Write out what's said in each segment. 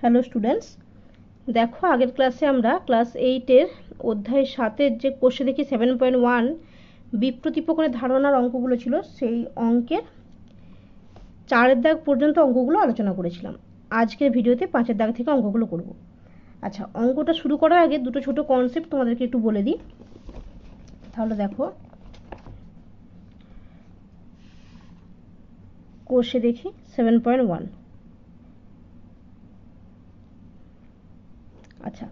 Hello students, দেখো আগের ক্লাসে আমরা ক্লাস 8-এর অধ্যায় 7-এর যে কোষে দেখি 7.1 বিপ্রতীপকনের ধারণার অঙ্কগুলো ছিল, সেই অঙ্কের 4-এর দাগ পর্যন্ত অঙ্কগুলো আলোচনা করেছিলাম। আজকের ভিডিওতে 5-এর দাগ থেকে অঙ্কগুলো করব। আচ্ছা, অঙ্কটা শুরু করার আগে দুটো ছোট কনসেপ্ট তোমাদেরকে একটু বলে দিই। তাহলে দেখো, কোষে দেখি 7.1। আচ্ছা,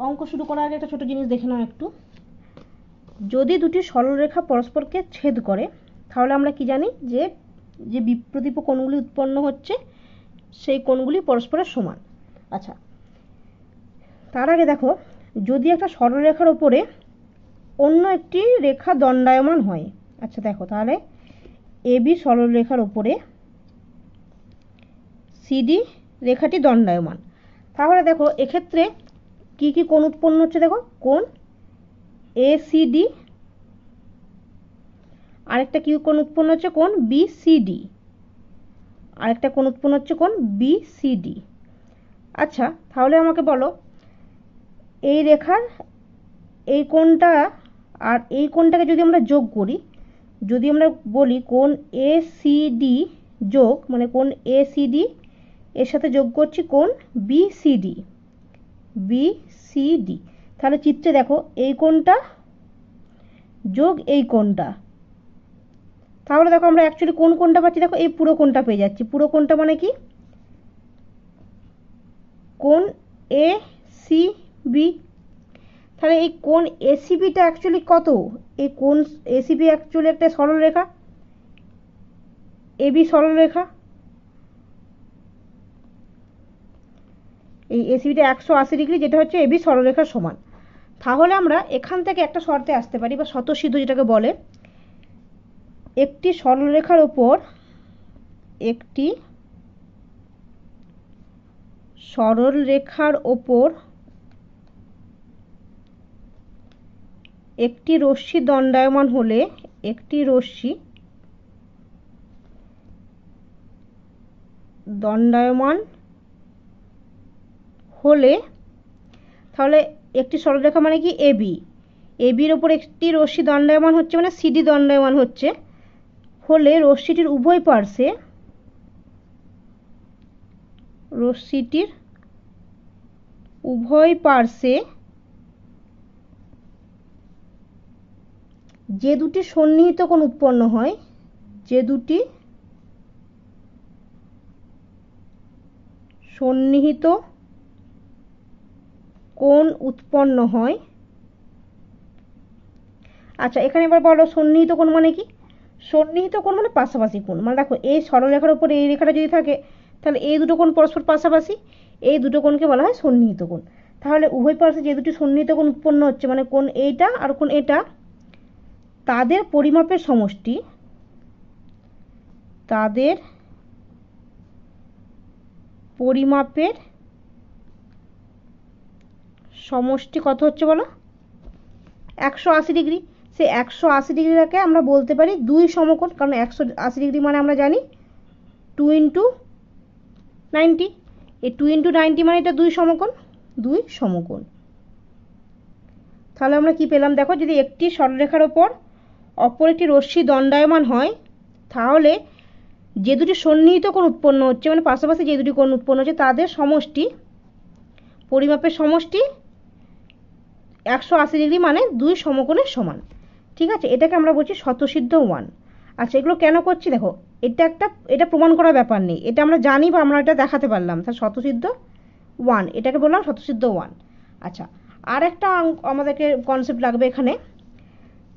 অঙ্ক শুরু করার আগে একটা ছোট জিনিস দেখে নাও একটু। যদি দুটি সরলরেখা পরস্পরকে ছেদ করে তাহলে আমরা কি জানি যে যে বিপ্রতীপ কোণগুলি উৎপন্ন হচ্ছে সেই কোণগুলি পরস্পরের সমান। আচ্ছা, তার আগে দেখো, যদি একটা সরলরেখার ওপরে অন্য একটি রেখা দণ্ডায়মান হয়। আচ্ছা দেখো, তাহলে এবি সরলরেখার ওপরে সিডি রেখাটি দণ্ডায়মান, তাহলে দেখো এক্ষেত্রে কি কি কোণ উৎপন্ন হচ্ছে। দেখো, কোণ এসিডি, আরেকটা কি কোণ উৎপন্ন হচ্ছে, কোণ বিসিডি, আরেকটা কোণ উৎপন্ন হচ্ছে কোণ বিসিডি। আচ্ছা, তাহলে আমাকে বলো, এই রেখার এই কোণটা আর এই কোণটাকে যদি আমরা যোগ করি, যদি আমরা বলি কোণ এসিডি যোগ, মানে কোণ এসিডি এর সাথে যোগ করছি কোণ বিসিডি, বিসিডি, তাহলে চিত্রে দেখো এই কোণটা যোগ এই কোণটা, তাহলে দেখো আমরা অ্যাকচুয়ালি কোন কোণটা পাচ্ছি। দেখো, এই পুরো কোণটা পেয়ে যাচ্ছি। পুরো কোণটা মানে কি, কোণ এসিবি। তাহলে এই কোণ এসিবিটা অ্যাকচুয়ালি কত, এই কোণ এসিবি অ্যাকচুয়ালি একটা সরলরেখা, এবি সরলরেখা। এই এসিবিটা 180 ডিগ্রি, যেটা হচ্ছে এবি সরলরেখার সমান। তাহলে আমরা এখান থেকে একটা শর্তে আসতে পারি, বা স্বতঃসিদ্ধ যেটাকে বলে, একটি সরলরেখার ওপর একটি সরলরেখার ওপর একটি রশ্মি দণ্ডায়মান হলে, একটি রশ্মি দণ্ডায়মান হলে, তাহলে একটি সরলরেখা মানে কি এবি, এবির ওপর একটি রশ্মি দণ্ডায়মান হচ্ছে মানে সিডি দণ্ডায়মান হচ্ছে, হলে রশ্মিটির উভয় পার্শ্বে, রশ্মিটির উভয় পার্শ্বে যে দুটি সন্নিহিত কোণ উৎপন্ন হয়, যে দুটি সন্নিহিত কোণ উৎপন্ন হয়। আচ্ছা, এখানে এবার বলো সন্নিহিত কোণ মানে কি। সন্নিহিত কোণ মানে পাশাপাশি কোণ, মানে দেখো এই সরলরেখার উপরে এই রেখাটা যদি থাকে তাহলে এই দুটো কোণ পরস্পর পাশাপাশি, এই দুটো কোণকে বলা হয় সন্নিহিত কোণ। তাহলে উভয় পার্শ্বে যে দুটি সন্নিহিত কোণ উৎপন্ন হচ্ছে, মানে কোণ এইটা আর কোণ এটা, তাদের পরিমাপের সমষ্টি, তাদের পরিমাপের সমষ্টি কত হচ্ছে বলো, 180 ডিগ্রি। সে 180 ডিগ্রিটাকে আমরা বলতে পারি দুই সমকোণ, কারণ 180 ডিগ্রি মানে আমরা জানি 2 × 90। এই 2 × 90 মানে এটা দুই সমকোণ, দুই সমকোণ। তাহলে আমরা কি পেলাম, দেখো, যদি একটি সরলরেখার ওপর অপর একটি রশ্মি দণ্ডায়মান হয়, তাহলে যে দুটি সন্নিহিত কোণ উৎপন্ন হচ্ছে, মানে পাশাপাশি যে দুটি কোণ উৎপন্ন হচ্ছে, তাদের সমষ্টি, পরিমাপের সমষ্টি 180 ডিগ্রি মানে দুই সমকোণের সমান। ঠিক আছে, এটাকে আমরা বলছি স্বতঃসিদ্ধ 1। আচ্ছা, এগুলো কেন করছি দেখো, এটা প্রমাণ করার ব্যাপার নেই, এটা আমরা জানি বা আমরা এটা দেখাতে পারলাম, তাহলে স্বতঃসিদ্ধ 1, এটাকে বললাম স্বতঃসিদ্ধ 1। আচ্ছা, আর একটা আমাদেরকে কনসেপ্ট লাগবে এখানে।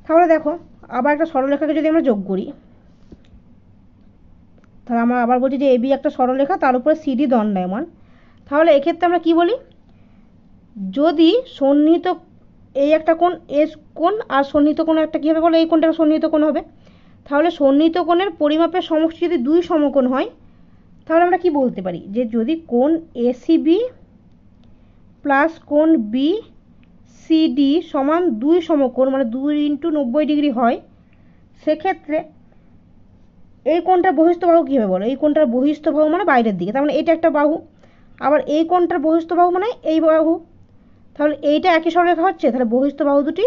তাহলে দেখো, আবার একটা সরলরেখাকে যদি আমরা যোগ করি, তাহলে আমরা আবার বলছি যে এবি একটা সরলরেখা, তার উপরে সিডি দণ্ডায়মান। তাহলে এক্ষেত্রে আমরা কি বলি, যদি সন্নিহিত এই একটা কোণ এস কোণ আর সন্নিহিত কোণ একটা কী হবে বলো, এই কোণটা সন্নিহিত কোণ হবে। তাহলে সন্নিহিত কোণের পরিমাপের সমষ্টি যদি দুই সমকোণ হয়, তাহলে আমরা কি বলতে পারি, যে যদি কোণ এসিবি প্লাস কোণ বিসিডি সমান দুই সমকোণ, মানে 2 × 90 ডিগ্রি হয়, সেক্ষেত্রে এই কোণটার বহিস্থ বাহু কী হবে বলো? এই কোণটার বহিস্থ বাহু মানে বাইরের দিকে, তার মানে এটা একটা বাহু। আবার এই কোণটার বহিস্থ বাহু মানে এই বাহু, তাহলে এইটা একই সরলরেখা হচ্ছে। তাহলে বহিস্থ বাহু দুটি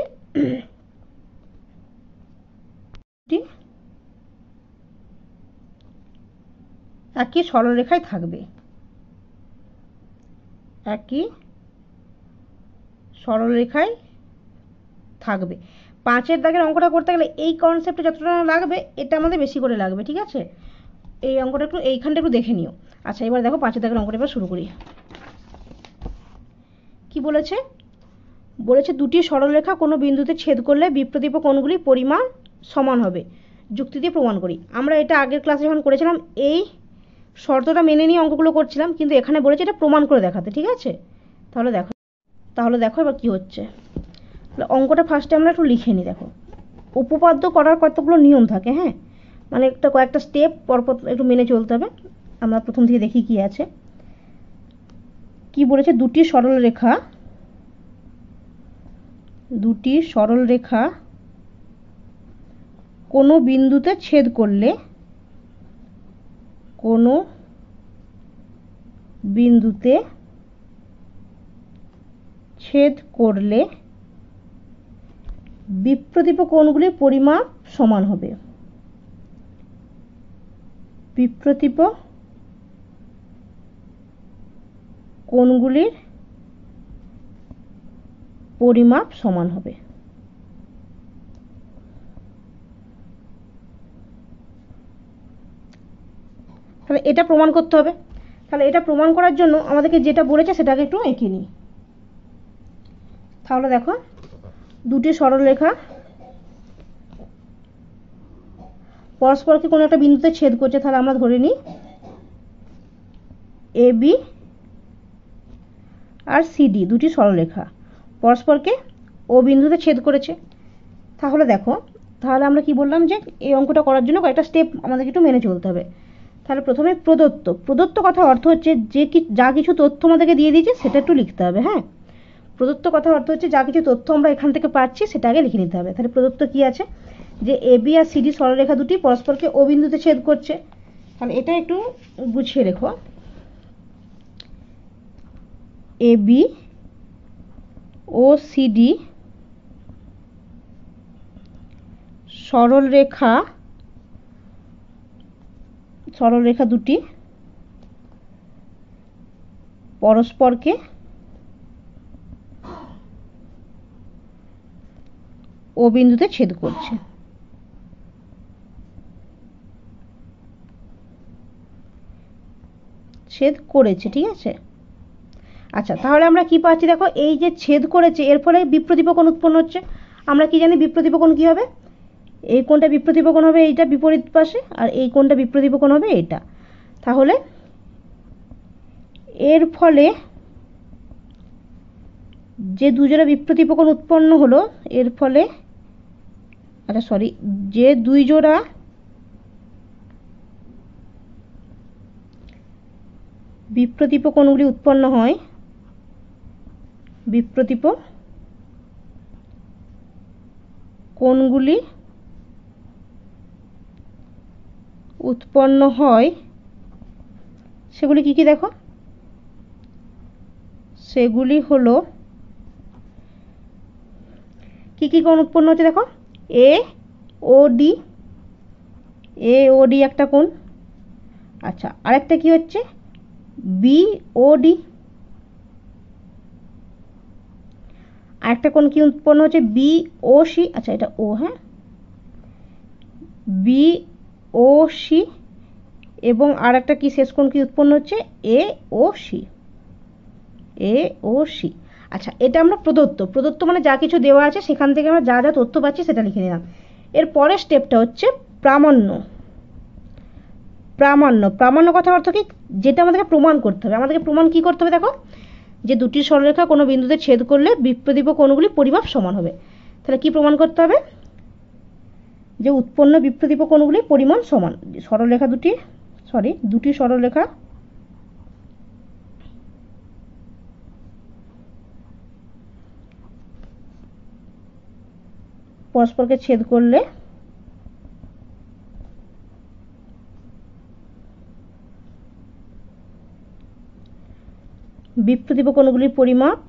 একই সরলরেখায় থাকবে, একই সরলরেখায় থাকবে। 5-এর দাগের অঙ্কটা করতে গেলে এই কনসেপ্টে যতটা লাগবে এটা আমাদের বেশি করে লাগবে, ঠিক আছে? এই অঙ্কটা একটু এইখানটা একটু দেখে নিও। আচ্ছা, এবার দেখো 5-এর দাগের অঙ্কটা এবার শুরু করি। কি বলেছে? বলেছে দুটি সরলরেখা কোনো বিন্দুতে ছেদ করলে বিপ্রতীপ কোণগুলির পরিমাণ সমান হবে, যুক্তি দিয়ে প্রমাণ করি। আমরা এটা আগের ক্লাসে যখন করেছিলাম এই শর্তটা মেনে নিয়ে অঙ্কগুলো করছিলাম, কিন্তু এখানে বলেছে এটা প্রমাণ করে দেখাতে, ঠিক আছে? তাহলে দেখো এবার কি হচ্ছে। অঙ্কটা ফার্স্টে আমরা একটু লিখে নিই। দেখো, উপপাদ্য করার কতগুলো নিয়ম থাকে, হ্যাঁ, মানে একটা কয়েকটা স্টেপ পরপর একটু মেনে চলতে হবে। আমরা প্রথম থেকে দেখি কি আছে। কি বলেছে? দুটি সরলরেখা কোনো বিন্দুতে ছেদ করলে বিপ্রতীপ কোণগুলির পরিমাপ সমান হবে। বিপ্রতীপ কোণগুলির পরিমাপ সমান হবে। তাহলে এটা প্রমাণ করতে হবে। তাহলে এটা প্রমাণ করার জন্য আমাদেরকে যেটা বলেছে সেটাকে একটু এঁকে নিই। তাহলে দেখো, দুটি সরলরেখা পরস্পরকে কোনো একটা বিন্দুতে ছেদ করছে। তাহলে আমরা ধরে নিই এ বি আর সিডি দুটি সরলরেখা পরস্পরকে ও বিন্দুতে ছেদ করেছে। তাহলে দেখো, তাহলে আমরা কি বললাম যে এই অঙ্কটা করার জন্য কয়েকটা স্টেপ আমাদেরকে একটু মেনে চলতে হবে। তাহলে প্রথমে প্রদত্ত কথার অর্থ হচ্ছে যা কিছু তথ্য আমাদেরকে দিয়ে দিয়েছে সেটা একটু লিখতে হবে, হ্যাঁ। প্রদত্ত কথার অর্থ হচ্ছে যা কিছু তথ্য আমরা এখান থেকে পাচ্ছি সেটা আগে লিখে নিতে হবে। তাহলে প্রদত্ত কি আছে? যে এ বি আর সিডি সরলরেখা দুটি পরস্পরকে ও বিন্দুতে ছেদ করছে। তাহলে এটা একটু গুছিয়ে রেখো। এ বি ও সিডি সরলরেখা দুটি পরস্পরকে ও বিন্দুতে ছেদ করছে। ছেদ করেছে, ঠিক আছে। আচ্ছা, তাহলে আমরা কি পাচ্ছি? দেখো, এই যে ছেদ করেছে এর ফলে বিপ্রতীপ কোণ উৎপন্ন হচ্ছে। আমরা কি জানি বিপ্রতীপ কোণ কি হবে? এই কোণটা বিপ্রতীপ কোণ হবে এইটা বিপরীত পাশে, আর এই কোণটা বিপ্রতীপ কোণ হবে এটা। তাহলে এর ফলে যে দুজোড়া বিপ্রতীপ কোণ উৎপন্ন হলো, এর ফলে যে দুই জোড়া বিপ্রতীপ কোণগুলি উৎপন্ন হয়, বিপ্রতীপ কোণগুলি উৎপন্ন হয় সেগুলি কি কি? দেখো, সেগুলি হলো কি কি কোণ উৎপন্ন হচ্ছে? দেখো, এ ও ডি একটা কোণ। আচ্ছা, আরেকটা কি হচ্ছে? বি ও ডি। আরেকটা কোণ কি উৎপন্ন হচ্ছে? বি ও সি। আচ্ছা, এটা ও, হ্যাঁ, বি ও সি। এবং আর একটা কি শেষ কোণ কি উৎপন্ন হচ্ছে? এ ও সি। আচ্ছা, এটা আমরা প্রদত্ত মানে যা কিছু দেওয়া আছে সেখান থেকে আমরা যা যা তথ্য পাচ্ছি সেটা লিখে নিলাম। এর পরের স্টেপটা হচ্ছে প্রামাণ্য। কথার অর্থ কি? যেটা আমাদেরকে প্রমাণ করতে হবে। আমাদেরকে প্রমাণ কি করতে হবে? দেখো, যে দুটি সরলরেখা কোনো বিন্দুতে ছেদ করলে বিপ্রতীপ কোণগুলি পরিমাপ সমান হবে। তাহলে কি প্রমাণ করতে হবে? যে উৎপন্ন বিপ্রতীপ কোণগুলি পরিমাণ সমান। দুটি সরলরেখা পরস্পরকে ছেদ করলে বিপ্রতীপ কোণগুলির পরিমাপ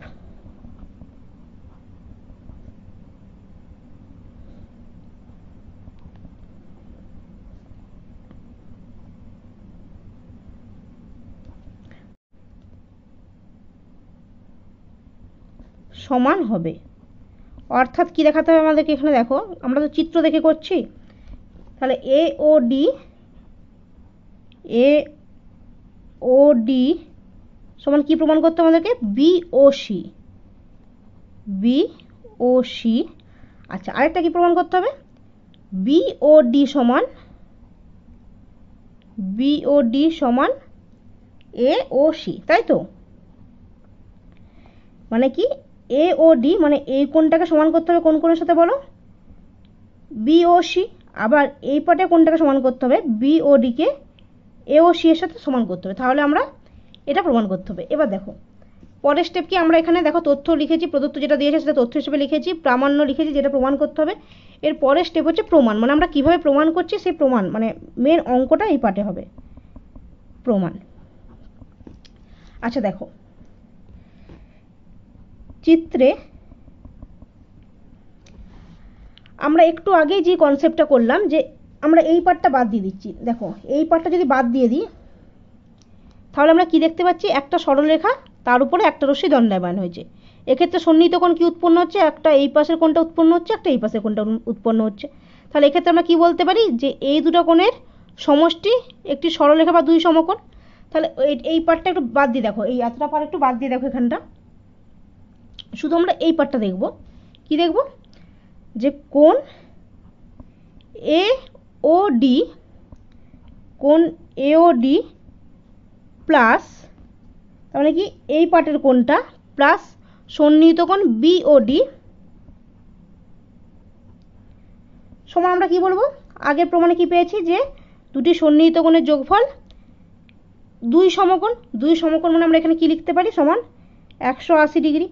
সমান হবে। অর্থাৎ কি দেখাতে হবে আমাদেরকে, এখানে দেখো আমরা তো চিত্র দেখে করছি, তাহলে এ ও ডি সমান কি প্রমাণ করতে হবে আমাদেরকে, বি ও সি। আচ্ছা, আরেকটা কি প্রমাণ করতে হবে, বি ও ডি সমান এ ও সি, তাই তো? মানে কি, এ ও ডি মানে এই কোণটাকে সমান করতে হবে কোন কোণের সাথে বলো, বি ও সি। আবার এই পাটে কোণটাকে সমান করতে হবে, বি ও ডি কে এ ও সি এর সাথে সমান করতে হবে, তাহলে আমরা এটা প্রমাণ করতে হবে। এবার দেখো পরের স্টেপ কি, আমরা এখানে দেখো তথ্য লিখেছি, প্রদত্ত যেটা দিয়েছে সেটা তথ্য হিসেবে লিখেছি, প্রামাণ্য লিখেছি যেটা প্রমাণ করতে হবে। এর পরের স্টেপ হচ্ছে প্রমাণ, মানে আমরা কিভাবে প্রমাণ করছি সেই প্রমাণ, মানে মেন অঙ্কটা এই পাটে হবে, প্রমাণ। আচ্ছা দেখো চিত্রে আমরা একটু আগেই যে কনসেপ্টটা করলাম, যে আমরা এই পার্টটা বাদ দিয়ে দিচ্ছি। দেখো এই পার্টটা যদি বাদ দিয়ে দিই তাহলে আমরা কি দেখতে পাচ্ছি, একটা সরলরেখা তার উপরে একটা রশ্মি দণ্ডায়মান হয়েছে। এক্ষেত্রে সন্নিহিত কোণ কি উৎপন্ন হচ্ছে, একটা এই পাশের কোণটা উৎপন্ন হচ্ছে, একটা এই পাশের কোণটা উৎপন্ন হচ্ছে। তাহলে এক্ষেত্রে আমরা কি বলতে পারি, যে এই দুটো কোণের সমষ্টি একটি সরলরেখা বা দুই সমকোণ। তাহলে এই পার্টটা একটু বাদ দিয়ে দেখো, এই এতটা পার্ট একটু বাদ দিয়ে দেখো, এখানটা শুধু আমরা এই পার্টটা দেখব। কি দেখব, যে কোণ এ ও ডি প্লাস, তার মানে কি এই পার্টের কোণটা প্লাস সন্নিহিত কোণ বি ও ডি সমান, আমরা কি বলবো, আগের প্রমাণে কি পেয়েছি, যে দুটি সন্নিহিত কোণের যোগফল দুই সমকোণ মানে আমরা এখানে কি লিখতে পারি, সমান 180 ডিগ্রি।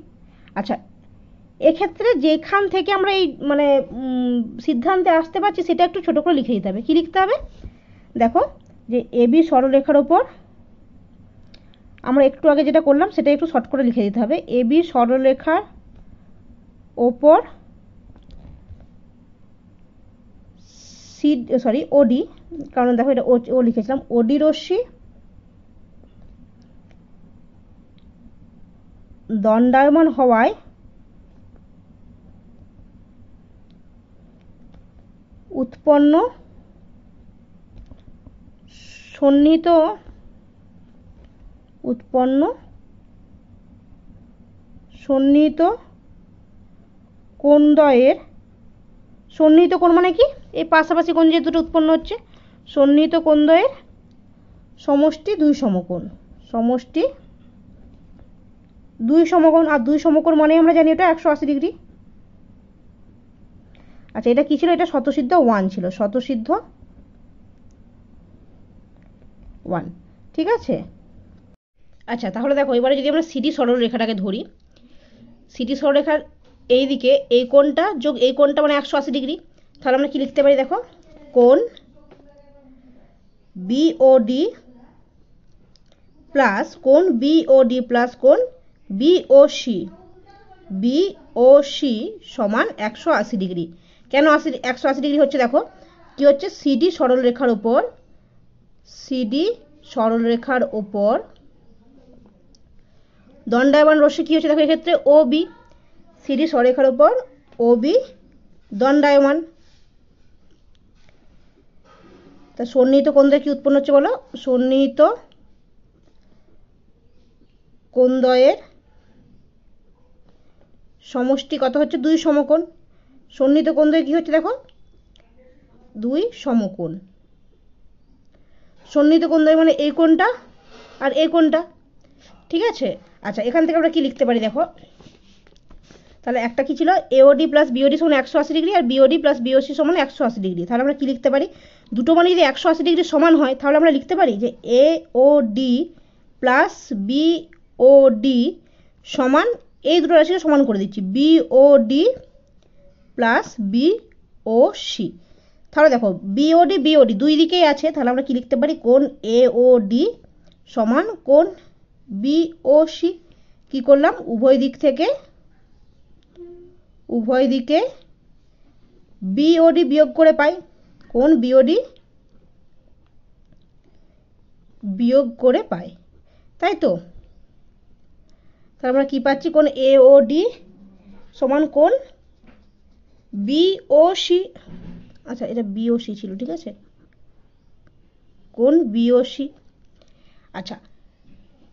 আচ্ছা, এক্ষেত্রে যেখান থেকে আমরা এই মানে সিদ্ধান্তে আসতে পারছি সেটা একটু ছোট করে লিখে দিতে হবে। কি লিখতে হবে, দেখো যে এবি সরলরেখার ওপর, আমরা একটু আগে যেটা করলাম সেটা একটু শর্ট করে লিখে দিতে হবে, এবি সরলরেখার ওপর ওডি, কারণ দেখো এটা ও লিখেছিলাম, ওডি রশ্মি দণ্ডায়মান হওয়ায় উৎপন্ন সন্নিহিত কোণদ্বয়ের, সন্নিহিত কোণ মানে কি, এই পাশাপাশি কোণ যে দুটো উৎপন্ন হচ্ছে, সন্নিহিত কোণদ্বয়ের সমষ্টি দুই সমকোণ, আর দুই সমকোণ মানে আমরা জানি এটা 180 ডিগ্রি। আচ্ছা, এটা কি ছিল, এটা স্বতঃসিদ্ধ 1 ছিল, স্বতঃসিদ্ধ 1, ঠিক আছে। আচ্ছা, তাহলে দেখো এবারে যদি আমরা সিডি সরলরেখাটাকে ধরি, সিডি সরলরেখার এই দিকে এই কোণটা যোগ এই কোণটা মানে 180 ডিগ্রি, তাহলে আমরা কি লিখতে পারি, দেখো কোণ বিওডি প্লাস কোণ বিওডি প্লাস কোণ বিওসি সমান 180 ডিগ্রি। কেন 180 ডিগ্রি হচ্ছে, দেখো কি হচ্ছে, সিডি সরলরেখার ওপর দণ্ডায়মান রশ্মি কি হচ্ছে, দেখো এক্ষেত্রে ও বি, সিডি সরলরেখার ওপর ও বি দণ্ডায়মান, তা সন্নিহিত কোণদ্বয় কি উৎপন্ন হচ্ছে বলো, সন্নিহিত কোণদ্বয়ের সমষ্টি কত হচ্ছে, দুই সমকোণ। সন্নিহিত কোণদ্বয় কি হচ্ছে, দেখো দুই সমকোণ, সন্নিহিত কোণদ্বয় মানে এই কোণটা আর এই কোণটা, ঠিক আছে। আচ্ছা, এখান থেকে আমরা কি লিখতে পারি, দেখো তাহলে একটা কি ছিল, এওডি প্লাস বিওডি সমান 180 ডিগ্রি, আর বিওডি প্লাস বিওসি সমান 180 ডিগ্রি। তাহলে আমরা কি লিখতে পারি, দুটো মানে যদি 180 ডিগ্রি সমান হয় তাহলে আমরা লিখতে পারি যে এওডি প্লাস বিওডি সমান, এই দুটো রাশিকে সমান করে দিচ্ছি, বিওডি প্লাস বিওসি। তাহলে দেখো বিওডি দুই দিকেই আছে, তাহলে আমরা কি লিখতে পারি, কোণ এওডি সমান কোণ বিওসি কি করলাম, উভয় দিকে বিওডি বিয়োগ করে পাই, কোন বিওডি বিয়োগ করে পাই, তাই তো। তাহলে আমরা কি পাচ্ছি, কোন এওডি সমান কোন বিওসি, আচ্ছা এটা বিওসি ছিল, ঠিক আছে, কোন বিওসি। আচ্ছা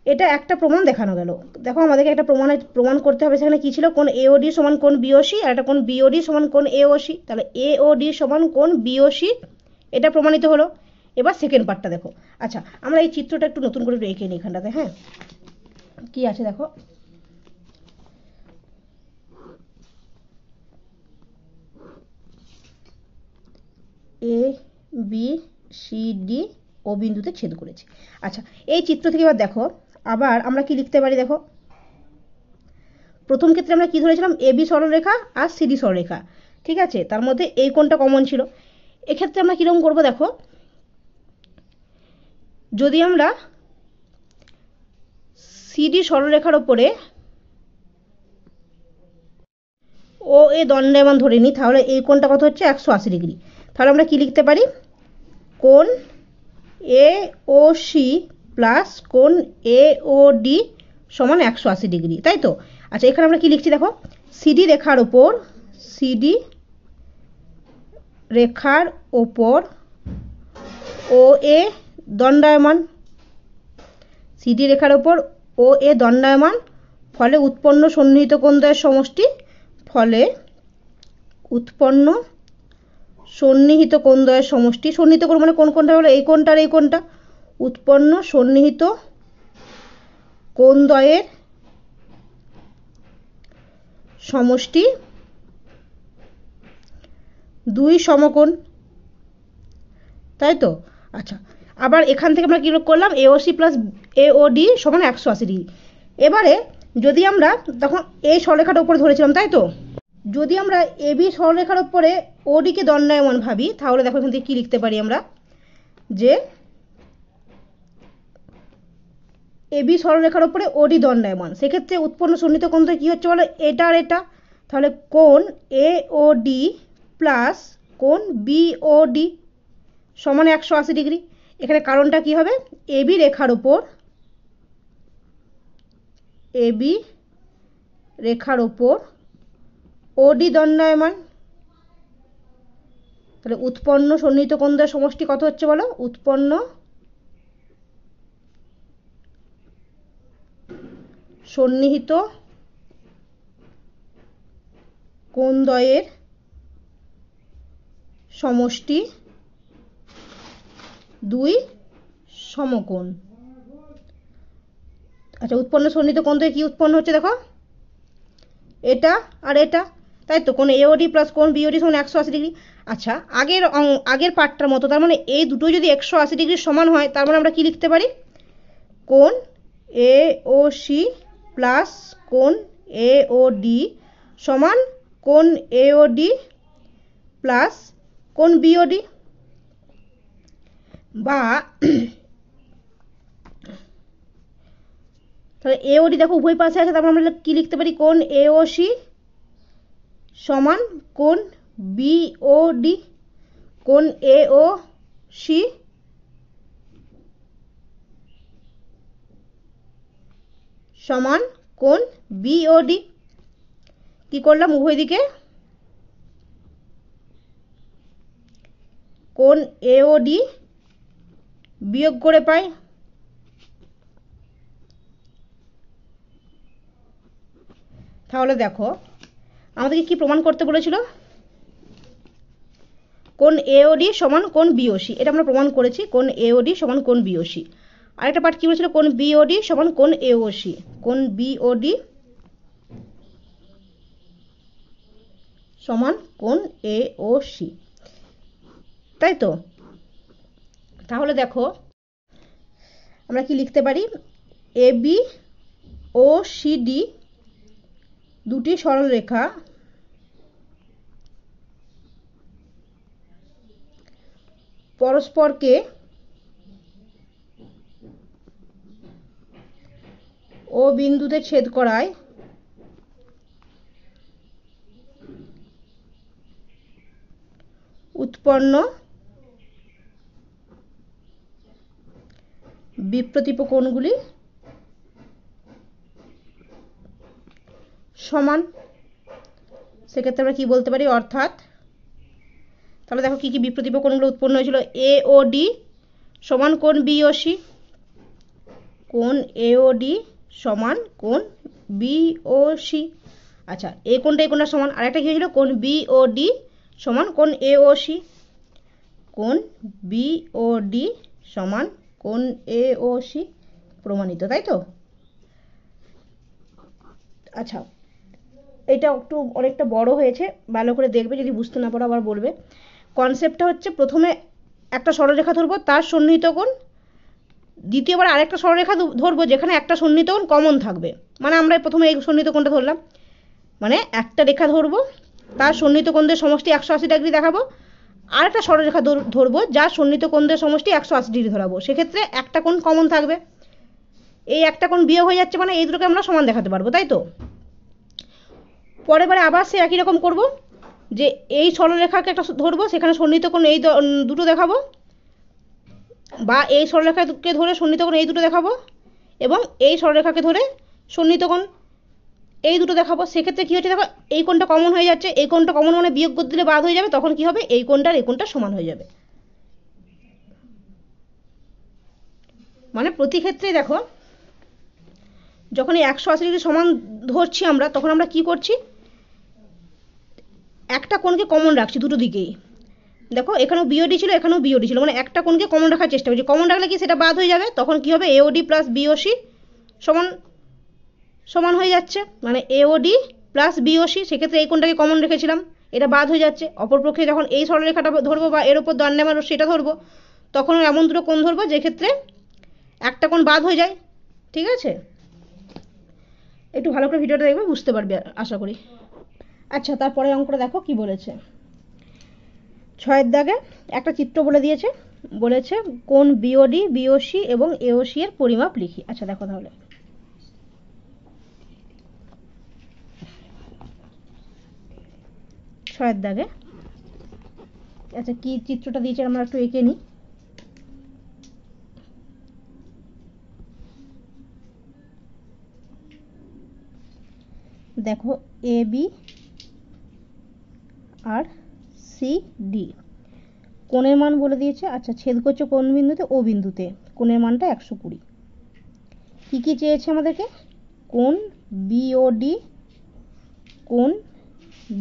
এটা একটা প্রমাণ দেখানো গেল। দেখো আমাদেরকে একটা প্রমাণ করতে হবে, সেখানে কি ছিল, কোন এওডি সমান কোন বিওসি, আর একটা কোন বিওডি সমান কোন এওসি। তাহলে এওডি সমান কোন বিওসি, এটা প্রমাণিত হলো। এবার সেকেন্ড পার্টটা দেখো। আচ্ছা আমরা এই চিত্রটা একটু নতুন করে এঁকে নিই এখানটাতে। হ্যাঁ কি আছে দেখো, এ বি সি ডি ও বিন্দুতে ছেদ করেছে। আচ্ছা এই চিত্র থেকে এবার দেখো, আবার আমরা কি লিখতে পারি দেখো, প্রথম ক্ষেত্রে আমরা কি ধরেছিলাম, এ বি সরলরেখা আর সিডি সরলরেখা, ঠিক আছে, তার মধ্যে এই কোণটা কমন ছিল। এক্ষেত্রে আমরা কীরকম করবো দেখো, যদি আমরা সিডি সরলরেখার ওপরে ও এ দণ্ডায়মান ধরে নিই, তাহলে এই কোণটা কত হচ্ছে, 180 ডিগ্রি। তাহলে আমরা কি লিখতে পারি, কোণ এ ও সি প্লাস কোণ এ ও ডি সমান 180 ডিগ্রি, তাই তো। আচ্ছা এখানে আমরা কি লিখছি দেখো, সিডি রেখার ওপর ও এ দণ্ডায়মান, সিডি রেখার ওপর ও এ দণ্ডায়মান, ফলে উৎপন্ন সন্নিহিত কোণদ্বয়ের সমষ্টি, সন্নিহিত কোণ মানে কোন কোণটা হলো, এই কোণটা আর এই কোণটা, উৎপন্ন সন্নিহিত কোণদ্বয়ের সমষ্টি দুই সমকোণ, তাই তো। আচ্ছা আবার এখান থেকে আমরা কী করলাম, এওসি প্লাস এওডি সমান 180 ডিগ্রি। এবারে যদি আমরা তখন এই সরলরেখাটার উপরে ধরেছিলাম, তাই তো, যদি আমরা এবি সরলরেখার উপরে ওডিকে দণ্ডায়মান ভাবি, তাহলে দেখো এখান থেকে কী লিখতে পারি আমরা, যে এবি সরলরেখার উপরে ওডি দণ্ডায়মান, সেক্ষেত্রে উৎপন্ন সন্নিহিত কোণদ্বয় কী হচ্ছে বলো, এটা আর এটা, তাহলে কোণ এওডি প্লাস কোণ বিওডি সমান 180 ডিগ্রি। এখানে কারণটা কি হবে, এবি রেখার ওপর ওডি দণ্ডায়মান, তাহলে উৎপন্ন সন্নিহিত কোণদ্বয়ের সমষ্টি কত হচ্ছে বলো, উৎপন্ন সন্নিহিত কোণদ্বয়ের সমষ্টি দুই সমকোণ। আচ্ছা উৎপন্ন সন্নিহিত কোণদ্বয় কি উৎপন্ন হচ্ছে দেখো, এটা আর এটা, তাই তো, কোণ এওডি প্লাস কোণ বিওডি সমান 180 ডিগ্রি। আচ্ছা আগের পার্টটার মতো, তার মানে এই দুটো যদি 180 ডিগ্রির সমান হয়, তার মানে আমরা কি লিখতে পারি, কোণ এওসি প্লাস কোণ এওডি সমান কোণ এওডি প্লাস কোণ বিওডি, বা তাহলে এওডি দেখো উভয় পাশে আছে, তারপর আমরা কি লিখতে পারি, কোণ এওসি সমান কোণ বিওডি, কোণ এওসি সমান কোণ বিওডি। কি করলাম, উভয় দিকে কোণ এওডি বিয়োগ করে পাই। তাহলে দেখো আমাদেরকে কি প্রমাণ করতে বলেছিল, কোণ এওডি সমান কোণ বিওসি, এটা আমরা প্রমাণ করেছি, কোণ এওডি সমান কোণ বিওসি। আরেকটা পার্ট কি বলেছিল, কোণ বিওডি সমান কোণ এওসি, কোণ বিওডি সমান কোণ এওসি, তাই তো। তাহলে দেখো আমরা কি লিখতে পারি, এবি ও সিডি দুটি সরলরেখা পরস্পরকে ও বিন্দুতে ছেদ করায় উৎপন্ন বিপ্রতীপ কোণগুলি সমান। সেক্ষেত্রে আমরা কি বলতে পারি, অর্থাৎ তাহলে দেখো কি কি বিপ্রতীপ কোণগুলো উৎপন্ন হয়েছিল। এ ও ডি সমান কোণ বি ও সি, কোণ এ ও ডি সমান কোণ বি ও সি। আচ্ছা, এই কোণটা এই কোণটা সমান। আর একটা কি হয়েছিল, কোণ বি ও ডি সমান কোণ এ ও সি, কোণ বি ও ডি সমান কোণ এ ও সি, প্রমাণিত, তাই তো? আচ্ছা, এটা একটু অনেকটা বড় হয়েছে, ভালো করে দেখবে, যদি বুঝতে না পারো আবার বলবে। কনসেপ্টটা হচ্ছে, প্রথমে একটা সরলরেখা ধরবো, তার সন্নিহিত কোণ, দ্বিতীয়বার আরেকটা সরলরেখা ধরবো যেখানে একটা সন্নিহিত কোণ কমন থাকবে। মানে আমরা প্রথমে এই সন্নিহিত কোণটা ধরলাম, মানে একটা রেখা ধরবো, তার সন্নিহিত কোণদের সমষ্টি 180 ডিগ্রি দেখাবো, আর একটা সরলরেখা ধরবো যার সন্নিহিত কোণদের সমষ্টি 180 ডিগ্রি ধরাবো। সেক্ষেত্রে একটা কোণ কমন থাকবে, এই একটা কোণ বিয়োগ হয়ে যাচ্ছে, মানে এই দুটোকে আমরা সমান দেখাতে পারবো, তাই তো? পরের বারে আবার সে একই রকম করব, যে এই সরলরেখাকে একটা ধরবো, সেখানে সন্নিহিত কোণ এই দুটো দেখাবো, বা এই সরলরেখাকে ধরে সন্নিহিত কোণ এই দুটো দেখাবো, এবং এই সরলরেখাকে ধরে সন্নিহিত কোণ এই দুটো দেখাবো। সেক্ষেত্রে কি হচ্ছে দেখো, এই কোণটা কমন হয়ে যাচ্ছে, এই কোণটা কমন মানে বিয়োগ করে দিলে বাদ হয়ে যাবে, তখন কি হবে, এই কোণটা আর এই কোণটা সমান হয়ে যাবে। মানে প্রতি ক্ষেত্রেই দেখো, যখন এই 180 ডিগ্রি সমান ধরছি আমরা, তখন আমরা কি করছি, একটা কোণকে কমন রাখছি দুটো দিকেই। দেখো এখানেও বিওডি ছিল, এখানেও বিওডি ছিল, মানে একটা কোণকে কমন রাখার চেষ্টা করছি। কমন রাখলে কি সেটা বাদ হয়ে যাবে, তখন কি হবে, এওডি প্লাস বিওসি সমান সমান হয়ে যাচ্ছে, মানে এওডি প্লাস বিওসি। সেক্ষেত্রে এই কোণটাকে কমন রেখেছিলাম, এটা বাদ হয়ে যাচ্ছে। অপরপক্ষে যখন এই সরলরেখাটা ধরবো বা এর উপর দণ্ডায়মান সেটা ধরবো, তখন এমন দুটো কোণ ধরবো যে ক্ষেত্রে একটা কোণ বাদ হয়ে যায়। ঠিক আছে, একটু ভালো করে ভিডিওটা দেখবে, বুঝতে পারবে আশা করি। আচ্ছা, তারপরের অঙ্কটা দেখো কি বলেছে। 6 দাগে একটা চিত্র বলে দিয়েছে, বলেছে কোণ বিওডি, বিওসি এবং এওসি এর পরিমাপ লিখি। আচ্ছা দেখো তাহলে, ছয়ের দাগে আচ্ছা কি চিত্রটা দিয়েছে আমরা একটু এঁকে নিই। দেখো A B R C D কোণের মান বলে দিয়েছে। আচ্ছা, ছেদ করছে কোন বিন্দুতে, ও বিন্দুতে, কোণের মানটা 120। কি কি চেয়েছে আমাদেরকে, কোণ বিওডি, কোণ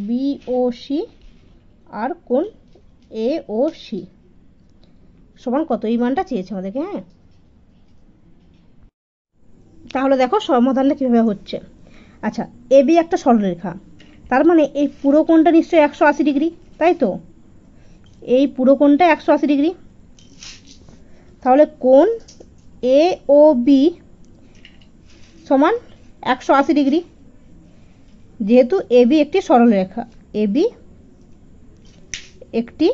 বিওসি আর কোণ এওসি সমান কত, এই মানটা চেয়েছে আমাদেরকে। হ্যাঁ, তাহলে দেখো সমাধানটা কীভাবে হচ্ছে। আচ্ছা, এ বি একটা সরলরেখা, তার মানে এই পুরো কোণটা নিশ্চয়ই 180 ডিগ্রি, তাই তো? এই পুরো কোণটা 180 ডিগ্রি, তাহলে কোণ এ ও বি সমান 180 ডিগ্রি। যেহেতু এ বি একটি সরলরেখা, এ বি একটি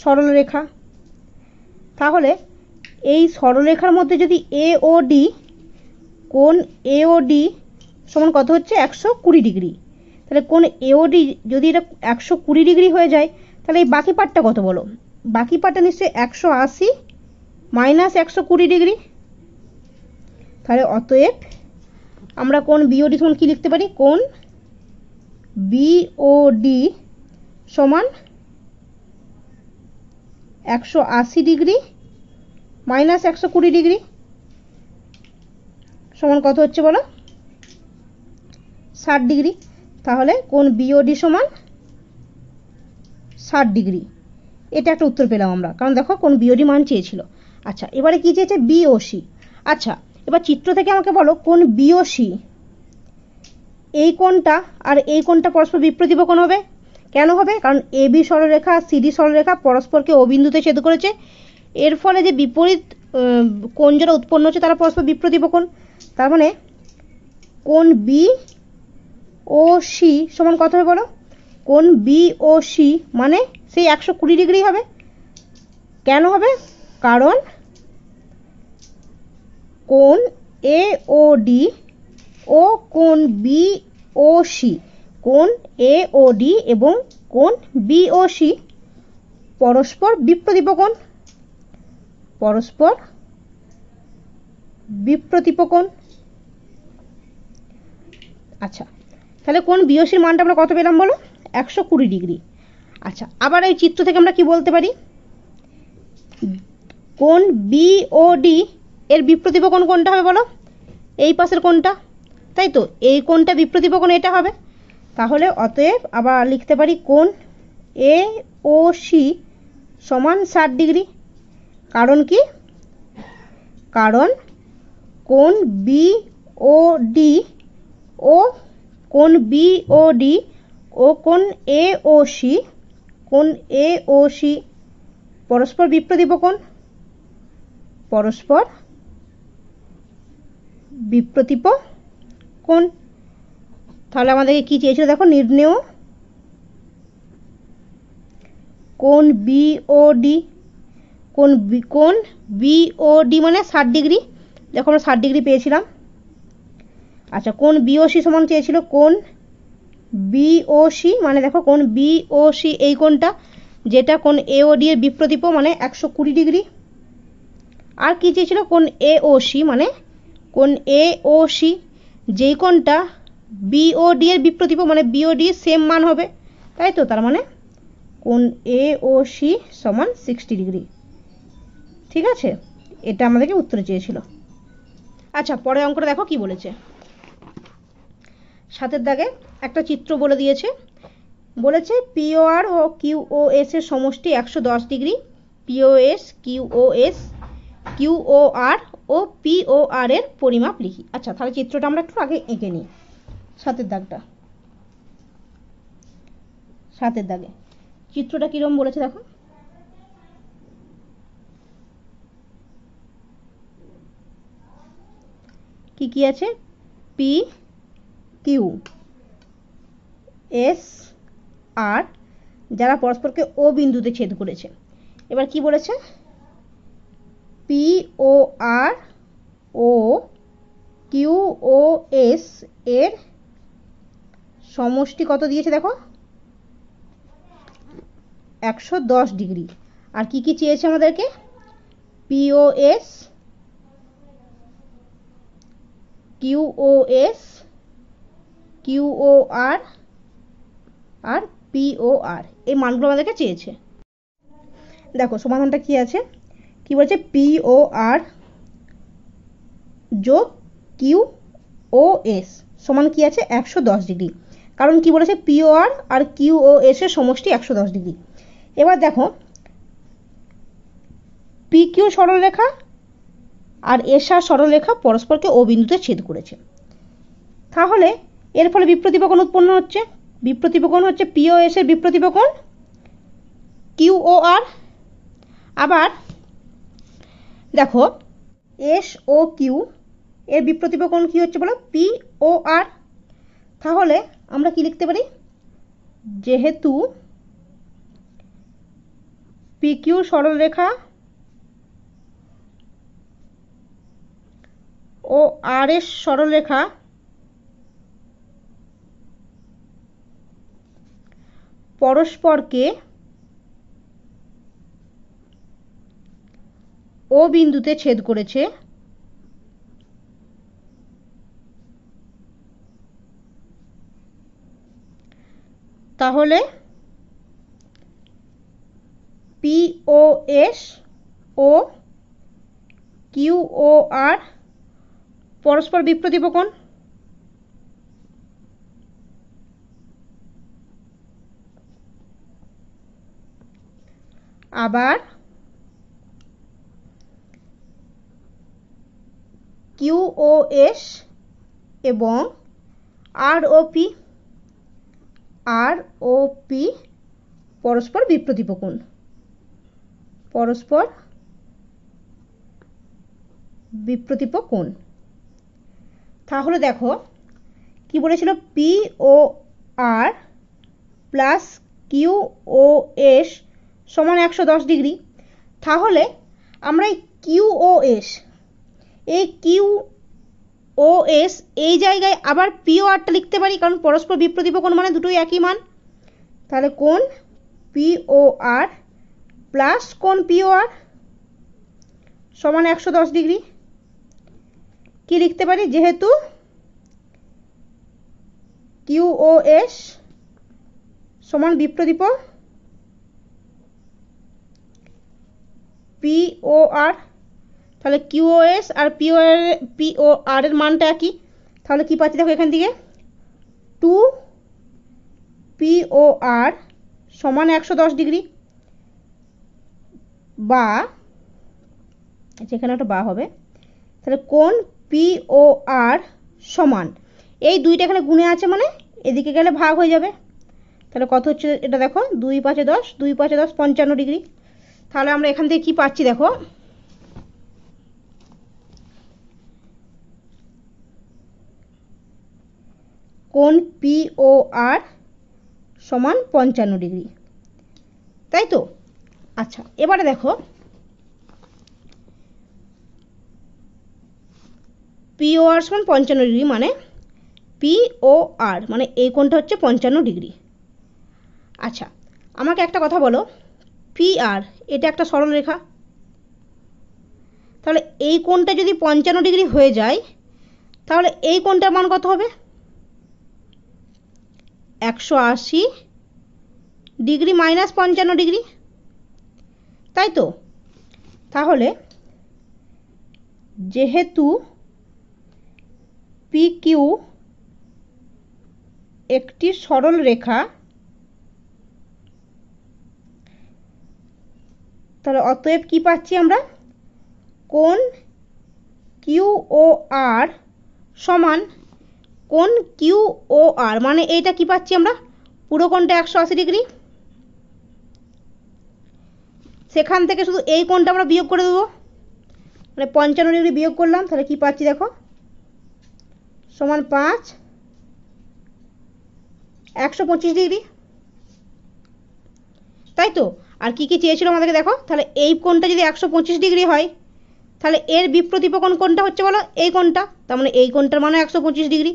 সরলরেখা, তাহলে এই সরলরেখার মধ্যে যদি এ ও ডি, কোণ এ ও ডি সমান কত হচ্ছে, 120 ডিগ্রি। তাহলে কোণ এ ও ডি যদি এটা 120 ডিগ্রি হয়ে যায়, তাহলে এই বাকি পার্টটা কত বলো, বাকি পার্টটা নিশ্চয়ই 180 মাইনাস 120 ডিগ্রি। তাহলে অতএব আমরা কোণ বিওডি সমান কি লিখতে পারি, কোণ বিওডি সমান 180 ডিগ্রি মাইনাস 120 ডিগ্রি সমান কত হচ্ছে বলো, 60 ডিগ্রি। তাহলে কোণ বিওডি সমান 60 ডিগ্রি, এটা একটা উত্তর পেলাম আমরা, কারণ দেখো কোণ বিওডি মান চেয়েছিল। আচ্ছা, এবারে কি চেয়েছে, বিওসি। আচ্ছা, এবার চিত্র থেকে আমাকে বলো কোণ বিওসি, এই কোণটা আর এই কোণটা পরস্পর বিপ্রতীপ কোণ হবে। কেন হবে, কারণ এ বি সরলরেখা আর সিডি সরলরেখা পরস্পরকে ও বিন্দুতে ছেদ করেছে, এর ফলে যে বিপরীত কোণ যারা উৎপন্ন হচ্ছে তারা পরস্পর বিপ্রতীপ কোণ। তার মানে কোণ বি ও সি সমান কত হবে বলো, কোণ বি ও সি মানে সেই 120 ডিগ্রি হবে। কেন হবে, কারণ কোণ AOD ও কোণ BOC, কোণ AOD এবং কোণ BOC পরস্পর বিপ্রতীপ কোণ, পরস্পর বিপ্রতীপ কোণ। আচ্ছা, তাহলে কোণ BOC এর মানটা আমরা কত পেলাম বলো? 120 ডিগ্রি। আচ্ছা, আবার এই চিত্র থেকে আমরা কি বলতে পারি? কোণ BOD এর বিপ্রতীপ কোণ কোনটা হবে বলো? এই পাশের কোণটা, তাই তো? এই কোণটা বিপ্রতীপ কোণ এটা হবে। তাহলে অতএব আবার লিখতে পারি কোণ AOC সমান 60 ডিগ্রি। কারণ কি? কারণ কোণ BOD ও কোণ BOD ও কোণ AOC, কোণ AOC পরস্পর বিপ্রতীপ কোণ, পরস্পর বিপ্রতীপ কোণ। তাহলে আমাদেরকে কি চেয়েছিল দেখো? নির্ণেয় কোণ BOD, কোণ BOD মানে 60 ডিগ্রি। দেখো আমরা 60 ডিগ্রি পেয়েছিলাম। আচ্ছা, কোণ BOC সমান চেয়েছিল কোণ BOC, মানে দেখো কোণ BOC এই কোণটা, যেটা কোণ AOD এর বিপ্রতীপ মানে 120 ডিগ্রি। আর কি চেয়েছিল? কোণ AOC, মানে কোণ AOC যেই কোণটা BOD এর বিপ্রতীপ মানে BOD সেম মান হবে, তাই তো? তার মানে কোণ AOC সমান 60 ডিগ্রি। ঠিক আছে, এটা আমাদেরকে উত্তরে চেয়েছিল। আচ্ছা, পরের অঙ্কটা দেখো কি বলেছে। 7 দাগে একটা চিত্র বলে দিয়েছে। বলেছে POR ও QOS এর সমষ্টি 110 ডিগ্রি, POS QOS QOR ও POR এর পরিমাপ লিখি। আচ্ছা, তাহলে চিত্রটা আমরা একটু আগে এঁকে নিই। 7 দাগটা, 7 দাগে চিত্রটা কিরকম বলেছে দেখো। কি কি আছে? PQS আর যারা পরস্পরকে ও বিন্দুতে ছেদ করেছে। এবার কি বলেছে? POR ও QOS এর সমষ্টি কত দিয়েছে দেখো? 110 ডিগ্রি। আর কি কি চেয়েছে আমাদেরকে? POS QOS QOR আর POR এই মানগুলো আমাদেরকে চেয়েছে। দেখো সমাধানটা কি আছে? কি বলছে? POR যোগ QOS সমান কি আছে? 110 ডিগ্রি। কারণ কি বলেছে? POR আর QOS এর সমষ্টি 110 ডিগ্রি। এবার দেখো PQ সরলরেখা আর SR সরলরেখা পরস্পরকে ও বিন্দুতে ছেদ করেছে। তাহলে এর ফলে বিপ্রতীপ কোণ উৎপন্ন হচ্ছে। বিপ্রতীপ কোণ হচ্ছে POS এর বিপ্রতীপ কোণ QOR। আবার দেখো SOQ এর বিপ্রতীপ কোণ কি হচ্ছে বলো? POR। তাহলে আমরা কি লিখতে পারি? যেহেতু PQ সরলরেখা ও RS সরলরেখা পরস্পরকে ও বিন্দুতে ছেদ করেছে, তাহলে POS ও QOR পরস্পর বিপ্রতীপ কোণ। আবার QOS এবং ROP পরস্পর বিপ্রতীপ কোণ, পরস্পর বিপ্রতীপ কোণ। তাহলে দেখো কি বলেছিল? POR প্লাস QOS সমান 110 ডিগ্রি। তাহলে আমরা এই QOS এই কিউ ও এস এই জায়গায় আবার পিও আরটা লিখতে পারি, কারণ পরস্পর বিপ্রতীপ কোণ মানে দুটোই একই মান। তাহলে কোণ পিও আর প্লাস কোণ পিও আর সমান 110 ডিগ্রি। কি লিখতে পারি, যেহেতু কিউ ও এস সমান বিপ্রতীপ পিও আর, তাহলে কিউ ও এস আর পিও আর এর মানটা একই। তাহলে কি পাচ্ছি দেখো এখান থেকে 2 পিও আর সমান 110 ডিগ্রি, বা যেখানে একটা বা হবে, তাহলে কোণ পিও আর সমান, এই দুইটা এখানে গুণে আছে মানে এদিকে গেলে ভাগ হয়ে যাবে। তাহলে কত হচ্ছে এটা দেখো, 2 × 5 = 10, 2 × 5 = 10, 55 ডিগ্রি। তাহলে আমরা এখান থেকে কি পাচ্ছি দেখো, কোণ পিও আর সমান 55 ডিগ্রি, তাই তো? আচ্ছা, এবারে দেখো পিও আর সমান 55 ডিগ্রি, মানে পিও আর মানে এই কোণটা হচ্ছে 55 ডিগ্রি। আচ্ছা, আমাকে একটা কথা বলো, পি আর এটা একটা সরলরেখা, তাহলে এই কোণটা যদি 55 ডিগ্রি হয়ে যায়, তাহলে এই কোণটার মান কত হবে? 180 ডিগ্রি মাইনাস 55 ডিগ্রি, তাই তো? তাহলে যেহেতু পি কিউ একটি সরল রেখা, তাহলে অতএব কি পাচ্ছি আমরা, কোণ কিউ ও আর সমান কোণ কিউ ও আর, মানে এইটা কি পাচ্ছি আমরা, পুরো কোণটা 180 ডিগ্রি, সেখান থেকে শুধু এই কোণটা আমরা বিয়োগ করে দেবো, মানে 55 ডিগ্রি বিয়োগ করলাম, তাহলে কি পাচ্ছি দেখো, সমান 5, 125 ডিগ্রি, তাই তো? আর কি কি চেয়েছিল আমাদেরকে দেখো, তাহলে এই কোণটা যদি 125 ডিগ্রি হয়, তাহলে এর বিপ্রতীপ কোণ কোনটা হচ্ছে বলো, এই কোণটা, তার মানে এই কোণটার মানে 125 ডিগ্রি।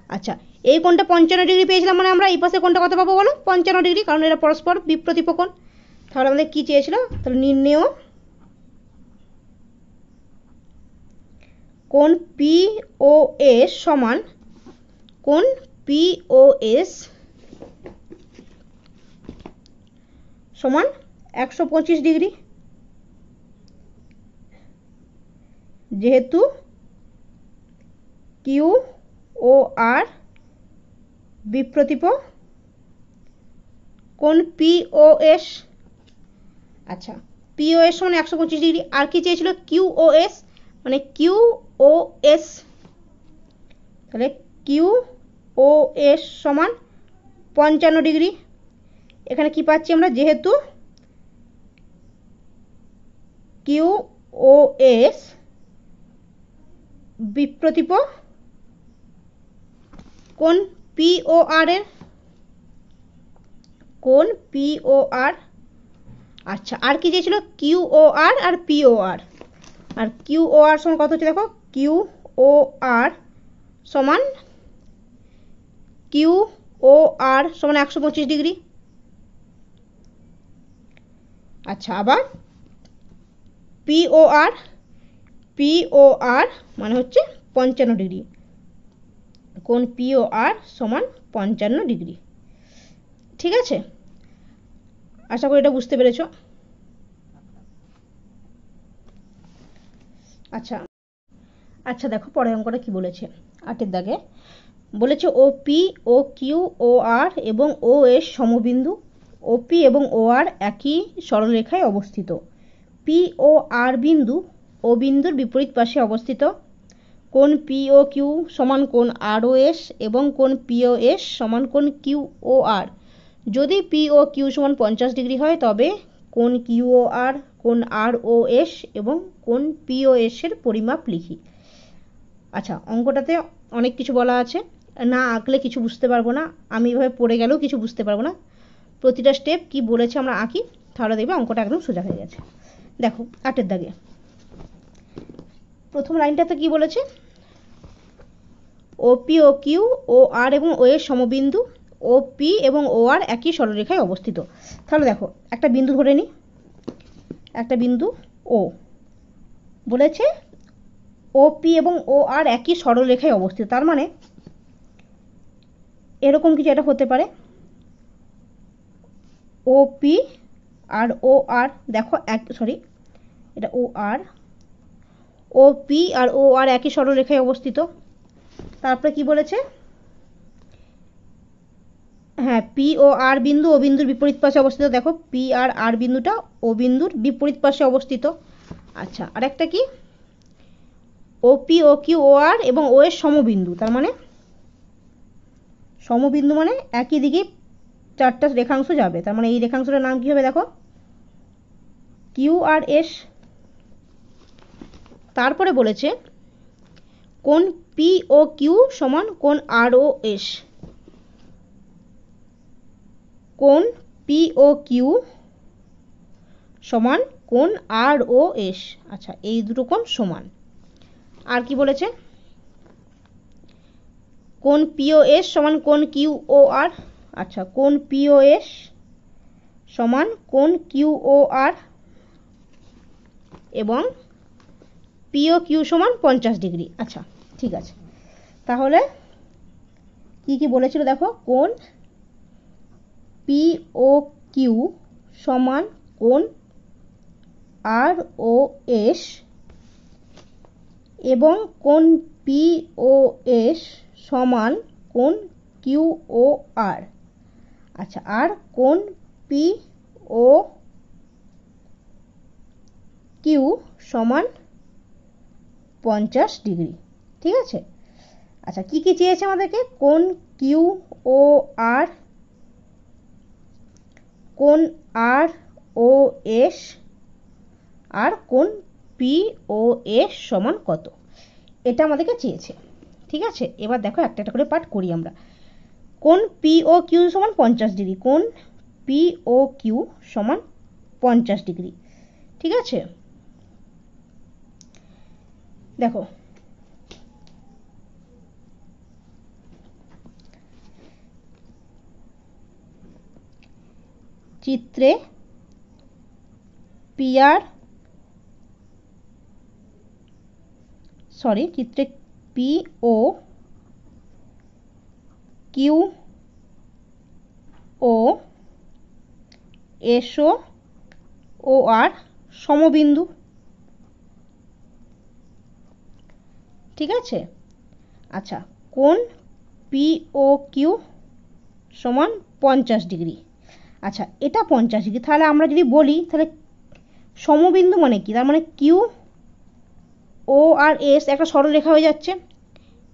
আচ্ছা, এই কোণটা 55 ডিগ্রি পেয়েছিলাম, মানে আমরা এই পাশে কোণটা কত পাবো বলো, 55 ডিগ্রি, কারণ এরা পরস্পর বিপ্রতীপ কোণ। তাহলে আমাদের কি চেয়েছিল, তাহলে নির্ণেয় কোণ পি ও এস সমান কোণ পি ও এস সমান 125 ডিগ্রি, যেহেতু কিউ ও আর বিপ্রতীপ কোণ পি ও এস। আচ্ছা, পি ও এস সমান 125 ডিগ্রি, আর কি চেয়েছিল, কিউ ও এস, মানে কিউ ও এস, তাহলে কিউ ও এস সমান 55 ডিগ্রি। এখানে কি পাচ্ছি আমরা, যেহেতু কিউ ও এস বিপ্রতীপ কোণ পি ও আর এর, কোণ পি ও আর। আচ্ছা, আর কি চেয়েছিল, কিউ ও আর আর পি ও আর, আর কিউ ও আর সমান কত হচ্ছে দেখো, কিউ ও আর সমান কিউ ও আর সমান 125 ডিগ্রি। আচ্ছা, আবার পি ও আর মানে হচ্ছে 55 ডিগ্রি, কোণ পি ও আর সমান 55 ডিগ্রি। ঠিক আছে, আশা করি এটা বুঝতে পেরেছো। আচ্ছা আচ্ছা, দেখো পরের অঙ্কটা কি বলেছে, 8 দাগে বলেছে ওপি ও কিউ ও আর এবং ও এস সমবিন্দু, ওপি এবং ও আর একই সরলরেখায় অবস্থিত, পি ও আর বিন্দু ও বিন্দুর বিপরীত পাশে অবস্থিত, কোণ পি ও কিউ সমান কোণ আর ও এস এবং কোণ পি ও এস সমান কোণ কিউ ও আর। যদি পি ও কিউ সমান 50 ডিগ্রি হয়, তবে কোণ কিউ ও আর, কোণ আর ও এস এবং কোণ পি ও এস এর পরিমাপ লিখি। আচ্ছা, অঙ্কটাতে অনেক কিছু বলা আছে, না আঁকলে কিছু বুঝতে পারবো না, আমি এভাবে পড়ে গেলেও কিছু বুঝতে পারবো না। প্রতিটা স্টেপ কি বলেছে আমরা আঁকি, তাহলে দেখবে অঙ্কটা একদম সোজা হয়ে গেছে। দেখো 8 দাগে প্রথম লাইনটাতে কি বলেছে, ওপি ও কিউ ও আর এবং ও এর সমবিন্দু, ওপি এবং ও আর একই সরলরেখায় অবস্থিত। তাহলে দেখো একটা বিন্দু ধরে নিই, একটা বিন্দু ও বলেছে ওপি এবং ও আর একই সরলরেখায় অবস্থিত, তার মানে এরকম কিছু এটা হতে পারে, ওপি আর ও আর, দেখো সরি এটা ও আর, ওপি আর ও আর একই সরলরেখায় অবস্থিত। তারপরে কি বলেছে, হ্যাঁ পি ও আর বিন্দু ও বিন্দুর বিপরীত পাশে অবস্থিত, দেখো পি আর আর বিন্দুটা ও বিন্দুর বিপরীত পাশে অবস্থিত। আচ্ছা আরেকটা কি, ওপি ও কিউ ও আর এবং ও এর সমবিন্দু, তার মানে সমবিন্দু মানে একই দিকে চারটা রেখাংশ যাবে, তার মানে এই রেখাংশটার নাম কি হবে, দেখো কিউ আর এস। তারপরে বলেছে কোণ পি ও কিউ সমান কোণ আর ও এস, কোণ পি ও কিউ সমান কোণ আর ও এস। আচ্ছা এই দুটো কোণ সমান। আর কি বলেছে, কোণ পি ও এস সমান কোণ কিউ ও আর, আচ্ছা কোণ পি ও এস সমান কোণ কিউ ও আর এবং পি ও কিউ সমান 50 ডিগ্রি। আচ্ছা ঠিক আছে, তাহলে কি কি বলেছিল দেখো, কোণ পি ও কিউ সমান কোণ আর ও এস এবং কোণ পি ও এস সমান কোণ কিউ ও আর। আচ্ছা আর কোণ পি ও কিউ সমান 50 ডিগ্রি, ঠিক আছে। আচ্ছা কি কি চেয়েছে আমাদেরকে, কোণ কিউ ও আর, কোণ আর ও এস আর কোণ পি ও এস সমান কত, এটা আমাদেরকে চেয়েছে, ঠিক আছে। এবার দেখো একটা একটা করে পাঠ করি আমরা। কোণ পি ও কিউ সমান 50 ডিগ্রি, কোণ পি ও কিউ সমান 50 ডিগ্রি, ঠিক আছে। দেখো চিত্রে চিত্রে পি ও কিউ ও এস ও আর সমবিন্দু, ঠিক আছে। আচ্ছা কোণ পি ও কিউ সমান 50 ডিগ্রি, আচ্ছা এটা 50 ডিগ্রি, তাহলে আমরা যদি বলি তাহলে সমবিন্দু মানে কি, তার মানে কিউ ও আর এস একটা সরলরেখা হয়ে যাচ্ছে,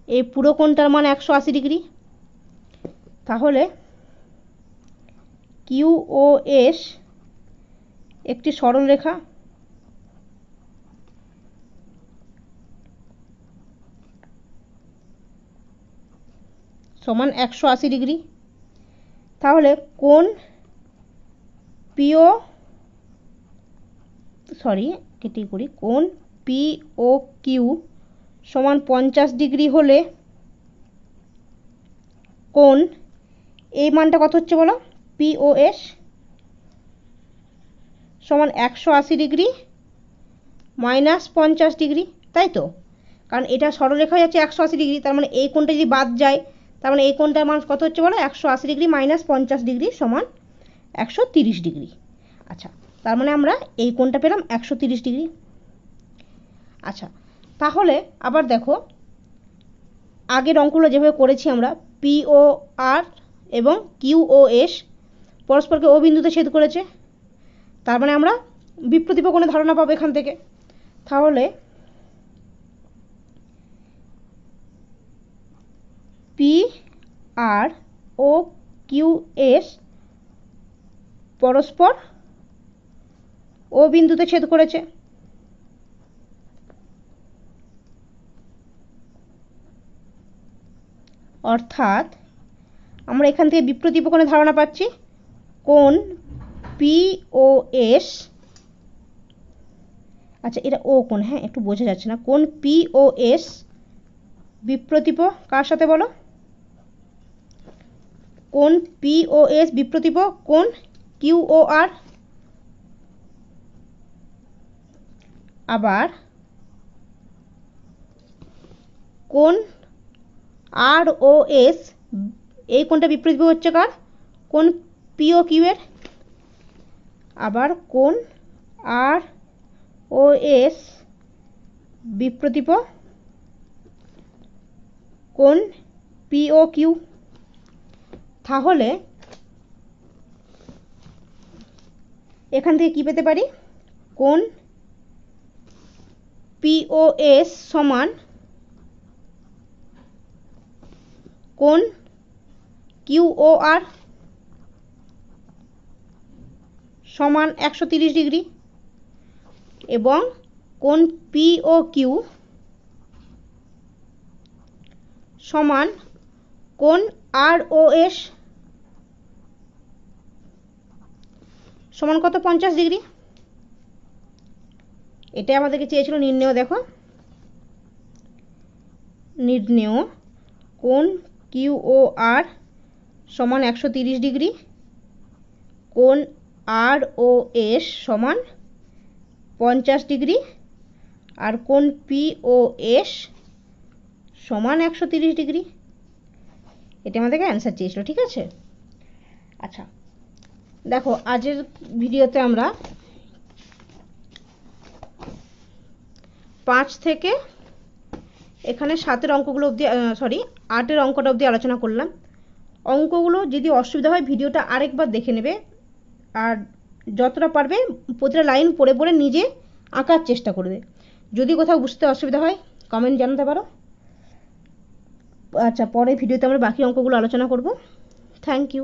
এই পুরো কোণটার মান 180 ডিগ্রি, তাহলে কিউ ও এস একটি সরলরেখা, সমান 180 ডিগ্রি। তাহলে কোণ পিও কেটে করি, কোণ পি ও কিউ সমান 50 ডিগ্রি হলে কোণ এই মানটা কত হচ্ছে বলো, পি ও এস সমান 180 ডিগ্রি মাইনাস 50 ডিগ্রি, তাই তো, কারণ এটা সরলরেখা হয়ে যাচ্ছে 180 ডিগ্রি, তার মানে এই কোণটা যদি বাদ যায় তার মানে এই কোণটার মান কত হচ্ছে বলো, 180 ডিগ্রি মাইনাস 50 ডিগ্রি সমান 130 ডিগ্রি। আচ্ছা তার মানে আমরা এই কোণটা পেলাম 130 ডিগ্রি। আচ্ছা তাহলে আবার দেখো আগের অঙ্কগুলো যেভাবে করেছি আমরা, পি ও আর এবং কিউ ও এস পরস্পরকে ও বিন্দুতে ছেদ করেছে, তার মানে আমরা বিপ্রতীপ কোণের ধারণা পাবো এখান থেকে। তাহলে P R O Q S পরস্পর ও বিন্দুতে ছেদ করেছে, অর্থাৎ আমরা এখান থেকে বিপ্রতীপ কোণের ধারণা পাচ্ছি, কোণ পি ও এস আচ্ছা এটা ও কোণ, হ্যাঁ একটু বোঝা যাচ্ছে না। কোণ পি ও এস বিপ্রতীপ কার সাথে বলো? কোণ পি ও এস বিপ্রতীপ কোণ কিউ ও আর। আবার কোণ আর ও এস, এই কোণটা বিপ্রতীপ হচ্ছে কার? কোণ পি ও কিউ এর। আবার কোণ আর ও এস বিপ্রতীপ কোণ পি ও কিউ। তাহলে এখান থেকে কি পেতে পারি? কোণ পি ও এস সমান কোণ কিউ ও আর সমান 130 ডিগ্রি, এবং কোণ পি ও কিউ সমান কোণ আর ও এস সমান কত? 50 ডিগ্রি। এটা আমাদেরকে চেয়েছিল নির্ণেয়। দেখো, নির্ণেয় কোণ কিউ ও আর সমান 130 ডিগ্রি, কোণ আর ও এস সমান 50 ডিগ্রি, আর কোণ পি ও এস সমান 130 ডিগ্রি। এটা আমাদেরকে অ্যান্সার চেয়েছিল, ঠিক আছে। আচ্ছা দেখো, আজের ভিডিওতে আমরা 5 থেকে এখানে 7-এর অঙ্কগুলো অবধি, 8-এর অঙ্কটা অবধি আলোচনা করলাম। অঙ্কগুলো যদি অসুবিধা হয় ভিডিওটা আরেকবার দেখে নেবে, আর যতটা পারবে প্রতিটা লাইন পড়ে পড়ে নিজে আঁকার চেষ্টা করবে। যদি কোথাও বুঝতে অসুবিধা হয় কমেন্ট জানাতে পারো। আচ্ছা, পরে ভিডিওতে আমরা বাকি অঙ্কগুলো আলোচনা করব। Thank you.